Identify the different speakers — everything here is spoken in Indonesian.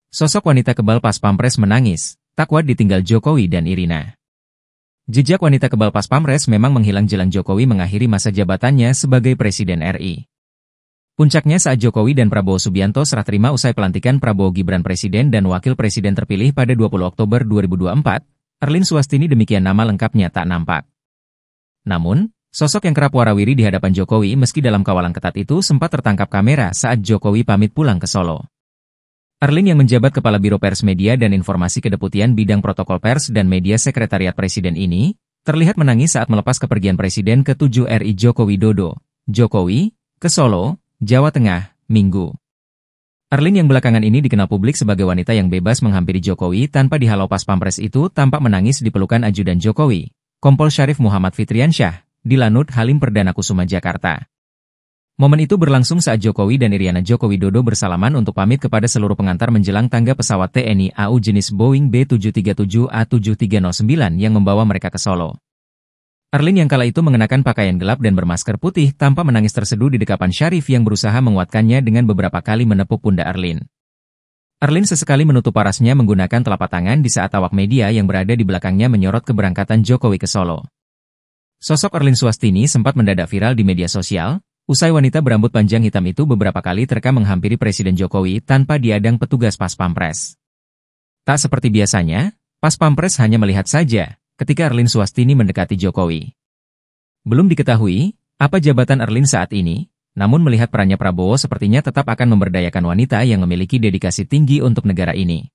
Speaker 1: Sosok wanita kebal pas Pampres menangis, tak kuat ditinggal Jokowi dan Irina. Jejak wanita kebal pas Pampres memang menghilang jelang Jokowi mengakhiri masa jabatannya sebagai Presiden RI. Puncaknya saat Jokowi dan Prabowo Subianto serah terima usai pelantikan Prabowo Gibran Presiden dan Wakil Presiden terpilih pada 20 Oktober 2024, Erlin Swastini demikian nama lengkapnya tak nampak. Namun, sosok yang kerap warawiri di hadapan Jokowi meski dalam kawalan ketat itu sempat tertangkap kamera saat Jokowi pamit pulang ke Solo. Erlin yang menjabat Kepala Biro Pers Media dan Informasi Kedeputian Bidang Protokol Pers dan Media Sekretariat Presiden ini, terlihat menangis saat melepas kepergian Presiden ke-7 RI Joko Widodo, Jokowi, ke Solo, Jawa Tengah, Minggu. Erlin yang belakangan ini dikenal publik sebagai wanita yang bebas menghampiri Jokowi tanpa dihalau pas Pampres itu tampak menangis di pelukan ajudan Jokowi, Kompol Syarif Muhammad Fitriansyah, di Lanut Halim Perdana Kusuma, Jakarta. Momen itu berlangsung saat Jokowi dan Iriana Joko Widodo bersalaman untuk pamit kepada seluruh pengantar menjelang tangga pesawat TNI AU jenis Boeing B737-A7309 yang membawa mereka ke Solo. Erlin yang kala itu mengenakan pakaian gelap dan bermasker putih tampak menangis terseduh di dekapan Syarif yang berusaha menguatkannya dengan beberapa kali menepuk pundak Erlin. Erlin sesekali menutup parasnya menggunakan telapak tangan di saat awak media yang berada di belakangnya menyorot keberangkatan Jokowi ke Solo. Sosok Erlin Swastini sempat mendadak viral di media sosial, usai wanita berambut panjang hitam itu beberapa kali terekam menghampiri Presiden Jokowi tanpa diadang petugas pas Pampres. Tak seperti biasanya, pas Pampres hanya melihat saja ketika Erlin Swastini mendekati Jokowi. Belum diketahui apa jabatan Erlin saat ini, namun melihat perannya Prabowo sepertinya tetap akan memberdayakan wanita yang memiliki dedikasi tinggi untuk negara ini.